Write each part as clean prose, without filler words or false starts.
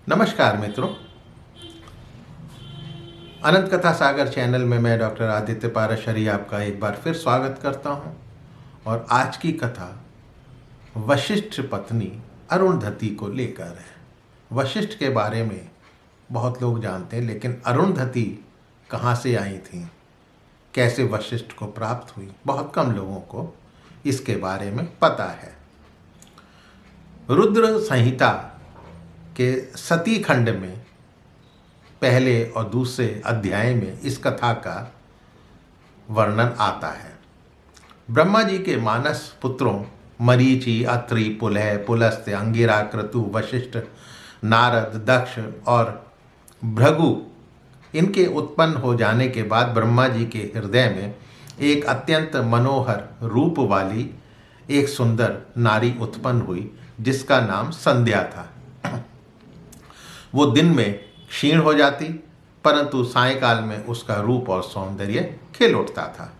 नमस्कार मित्रों, अनंत कथा सागर चैनल में मैं डॉक्टर आदित्य पाराशरी आपका एक बार फिर स्वागत करता हूं। और आज की कथा वशिष्ठ पत्नी अरुंधति को लेकर है। वशिष्ठ के बारे में बहुत लोग जानते हैं, लेकिन अरुंधति कहाँ से आई थी, कैसे वशिष्ठ को प्राप्त हुई, बहुत कम लोगों को इसके बारे में पता है। रुद्र संहिता के सती खंड में पहले और दूसरे अध्याय में इस कथा का वर्णन आता है। ब्रह्मा जी के मानस पुत्रों मरीचि, अत्रि, पुलह, पुलस्त्य, अंगिरा, क्रतु, वशिष्ठ, नारद, दक्ष और भृगु इनके उत्पन्न हो जाने के बाद ब्रह्मा जी के हृदय में एक अत्यंत मनोहर रूप वाली एक सुंदर नारी उत्पन्न हुई, जिसका नाम संध्या था। वो दिन में क्षीण हो जाती, परंतु सायंकाल में उसका रूप और सौंदर्य खिल उठता था।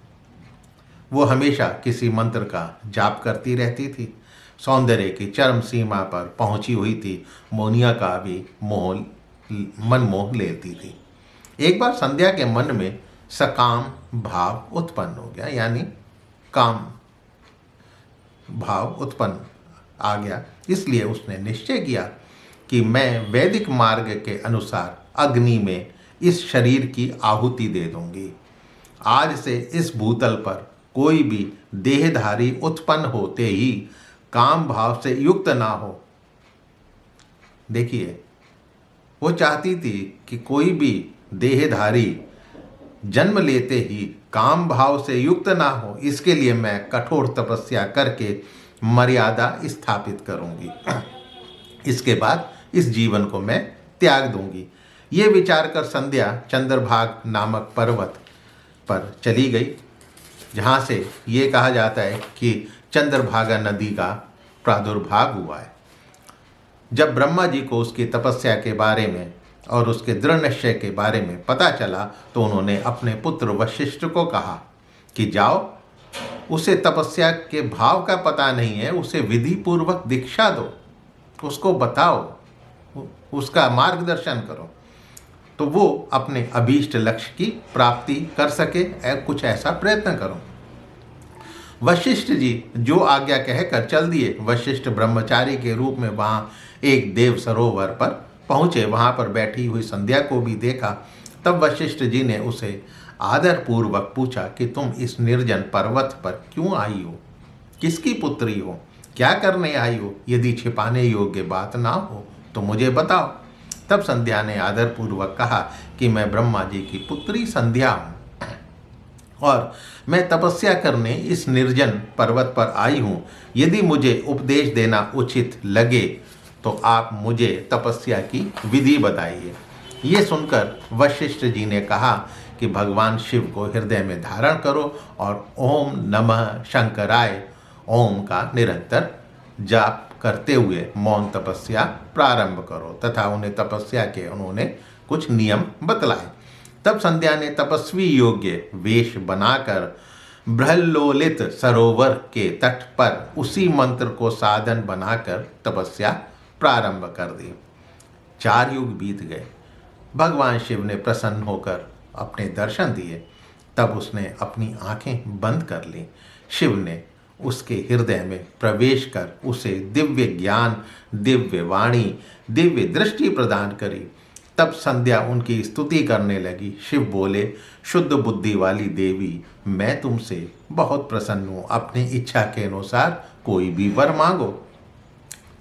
वो हमेशा किसी मंत्र का जाप करती रहती थी। सौंदर्य की चरम सीमा पर पहुंची हुई थी। मोनिया का भी मन मोह लेती थी। एक बार संध्या के मन में सकाम भाव उत्पन्न हो गया, यानी काम भाव उत्पन्न आ गया। इसलिए उसने निश्चय किया कि मैं वैदिक मार्ग के अनुसार अग्नि में इस शरीर की आहुति दे दूंगी। आज से इस भूतल पर कोई भी देहधारी उत्पन्न होते ही काम भाव से युक्त ना हो। देखिए, वो चाहती थी कि कोई भी देहधारी जन्म लेते ही काम भाव से युक्त ना हो। इसके लिए मैं कठोर तपस्या करके मर्यादा स्थापित करूंगी। इसके बाद इस जीवन को मैं त्याग दूंगी। ये विचार कर संध्या चंद्रभाग नामक पर्वत पर चली गई, जहाँ से ये कहा जाता है कि चंद्रभागा नदी का प्रादुर्भाव हुआ है। जब ब्रह्मा जी को उसकी तपस्या के बारे में और उसके दृढ़ निश्चय के बारे में पता चला, तो उन्होंने अपने पुत्र वशिष्ठ को कहा कि जाओ, उसे तपस्या के भाव का पता नहीं है, उसे विधि पूर्वक दीक्षा दो, उसको बताओ, उसका मार्गदर्शन करो, तो वो अपने अभीष्ट लक्ष्य की प्राप्ति कर सके। कुछ ऐसा प्रयत्न करो। वशिष्ठ जी जो आज्ञा कहकर चल दिए। वशिष्ठ ब्रह्मचारी के रूप में वहाँ एक देव सरोवर पर पहुँचे। वहाँ पर बैठी हुई संध्या को भी देखा। तब वशिष्ठ जी ने उसे आदरपूर्वक पूछा कि तुम इस निर्जन पर्वत पर क्यों आई हो, किसकी पुत्री हो, क्या करने आई हो? यदि छिपाने योग्य बात ना हो तो मुझे बताओ। तब संध्या ने आदरपूर्वक कहा कि मैं ब्रह्मा जी की पुत्री संध्या हूँ और मैं तपस्या करने इस निर्जन पर्वत पर आई हूँ। यदि मुझे उपदेश देना उचित लगे तो आप मुझे तपस्या की विधि बताइए। ये सुनकर वशिष्ठ जी ने कहा कि भगवान शिव को हृदय में धारण करो और ओम नमः शंकराय ओम का निरंतर जाप करते हुए मौन तपस्या प्रारंभ करो, तथा उन्हें तपस्या के उन्होंने कुछ नियम बतलाए। तब संध्या ने तपस्वी योग्य वेश बनाकर बृहल्लोलित सरोवर के तट पर उसी मंत्र को साधन बनाकर तपस्या प्रारंभ कर दी। 4 युग बीत गए। भगवान शिव ने प्रसन्न होकर अपने दर्शन दिए। तब उसने अपनी आंखें बंद कर ली। शिव ने उसके हृदय में प्रवेश कर उसे दिव्य ज्ञान, दिव्य वाणी, दिव्य दृष्टि प्रदान करी। तब संध्या उनकी स्तुति करने लगी। शिव बोले, शुद्ध बुद्धि वाली देवी, मैं तुमसे बहुत प्रसन्न हूँ। अपनी इच्छा के अनुसार कोई भी वर मांगो।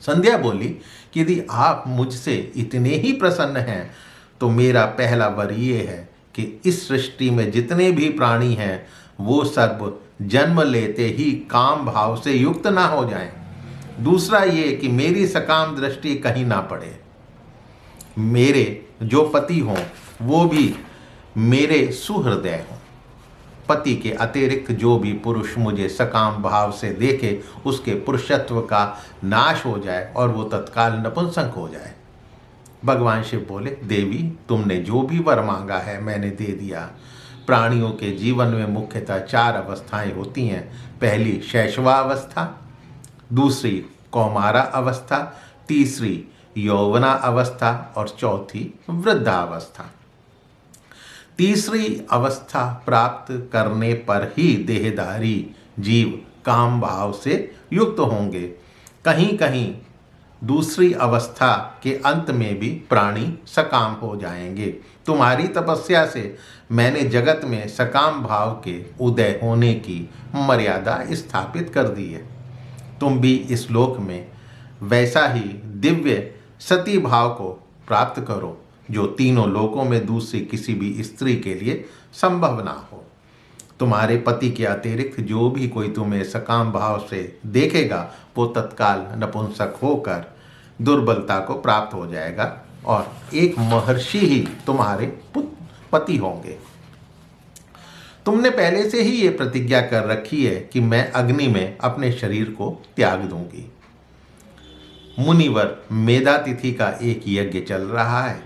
संध्या बोली कि यदि आप मुझसे इतने ही प्रसन्न हैं तो मेरा पहला वर ये है कि इस सृष्टि में जितने भी प्राणी हैं वो सब जन्म लेते ही काम भाव से युक्त ना हो जाएं। दूसरा ये कि मेरी सकाम दृष्टि कहीं ना पड़े। मेरे जो पति हों वो भी मेरे सुहृदय हों। पति के अतिरिक्त जो भी पुरुष मुझे सकाम भाव से देखे, उसके पुरुषत्व का नाश हो जाए और वो तत्काल नपुंसक हो जाए। भगवान शिव बोले, देवी, तुमने जो भी वर मांगा है मैंने दे दिया। प्राणियों के जीवन में मुख्यतः 4 अवस्थाएं होती हैं। पहली शैशवावस्था, दूसरी कौमारा अवस्था, तीसरी यौवना अवस्था और चौथी वृद्धावस्था। तीसरी अवस्था प्राप्त करने पर ही देहधारी जीव काम भाव से युक्त होंगे। कहीं कहीं दूसरी अवस्था के अंत में भी प्राणी सकाम हो जाएंगे। तुम्हारी तपस्या से मैंने जगत में सकाम भाव के उदय होने की मर्यादा स्थापित कर दी है। तुम भी इस लोक में वैसा ही दिव्य सती भाव को प्राप्त करो जो तीनों लोकों में दूसरी किसी भी स्त्री के लिए संभव ना हो। तुम्हारे पति के अतिरिक्त जो भी कोई तुम्हें सकाम भाव से देखेगा वो तत्काल नपुंसक होकर दुर्बलता को प्राप्त हो जाएगा और एक महर्षि ही तुम्हारे पति होंगे। तुमने पहले से ही ये प्रतिज्ञा कर रखी है कि मैं अग्नि में अपने शरीर को त्याग दूंगी। मुनिवर मेधातिथि का एक यज्ञ चल रहा है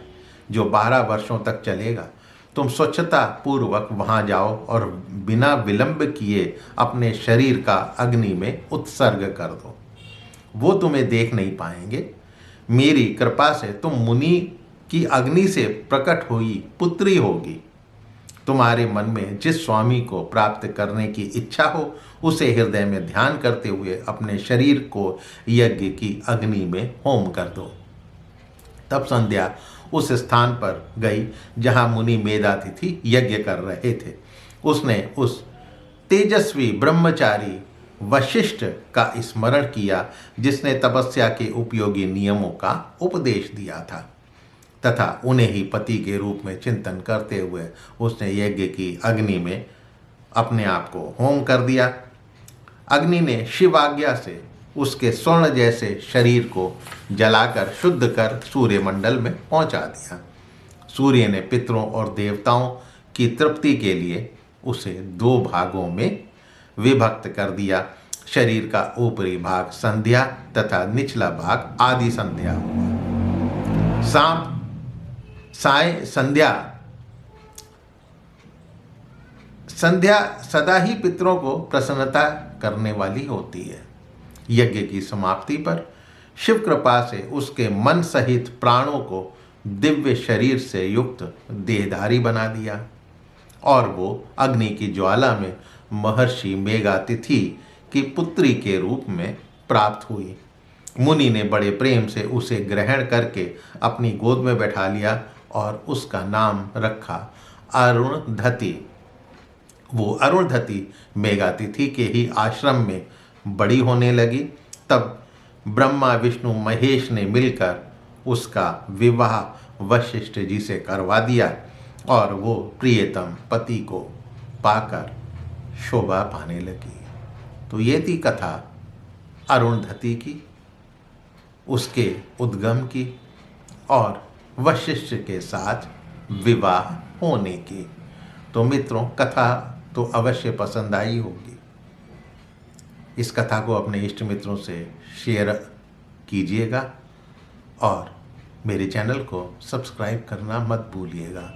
जो 12 वर्षों तक चलेगा। तुम स्वच्छता पूर्वक वहां जाओ और बिना विलंब किए अपने शरीर का अग्नि में उत्सर्ग कर दो। वो तुम्हें देख नहीं पाएंगे। मेरी कृपा से तुम मुनि की अग्नि से प्रकट हुई पुत्री होगी। तुम्हारे मन में जिस स्वामी को प्राप्त करने की इच्छा हो उसे हृदय में ध्यान करते हुए अपने शरीर को यज्ञ की अग्नि में होम कर दो। तब संध्या उस स्थान पर गई जहाँ मुनि मेधातिथि यज्ञ कर रहे थे। उसने उस तेजस्वी ब्रह्मचारी वशिष्ठ का स्मरण किया जिसने तपस्या के उपयोगी नियमों का उपदेश दिया था तथा उन्हें ही पति के रूप में चिंतन करते हुए उसने यज्ञ की अग्नि में अपने आप को होम कर दिया। अग्नि ने शिव आज्ञा से उसके स्वर्ण जैसे शरीर को जलाकर शुद्ध कर सूर्यमंडल में पहुंचा दिया। सूर्य ने पितरों और देवताओं की तृप्ति के लिए उसे 2 भागों में विभक्त कर दिया। शरीर का ऊपरी भाग संध्या तथा निचला भाग आदि संध्या हुआ। साय संध्या सदा ही पितरों को प्रसन्नता करने वाली होती है। यज्ञ की समाप्ति पर शिव कृपा से उसके मन सहित प्राणों को दिव्य शरीर से युक्त देहधारी बना दिया और वो अग्नि की ज्वाला में महर्षि मेघातिथि की पुत्री के रूप में प्राप्त हुई। मुनि ने बड़े प्रेम से उसे ग्रहण करके अपनी गोद में बैठा लिया और उसका नाम रखा अरुणधति। वो अरुणधति मेघातिथि के ही आश्रम में बड़ी होने लगी। तब ब्रह्मा विष्णु महेश ने मिलकर उसका विवाह वशिष्ठ जी से करवा दिया और वो प्रियतम पति को पाकर शोभा पाने लगी। तो ये थी कथा अरुणधति की, उसके उद्गम की और वशिष्ठ के साथ विवाह होने की। तो मित्रों, कथा तो अवश्य पसंद आई होगी। इस कथा को अपने इष्ट मित्रों से शेयर कीजिएगा और मेरे चैनल को सब्सक्राइब करना मत भूलिएगा।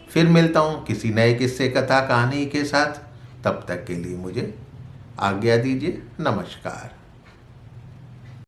फिर मिलता हूँ किसी नए किस्से कथा कहानी के साथ। तब तक के लिए मुझे आज्ञा दीजिए। नमस्कार।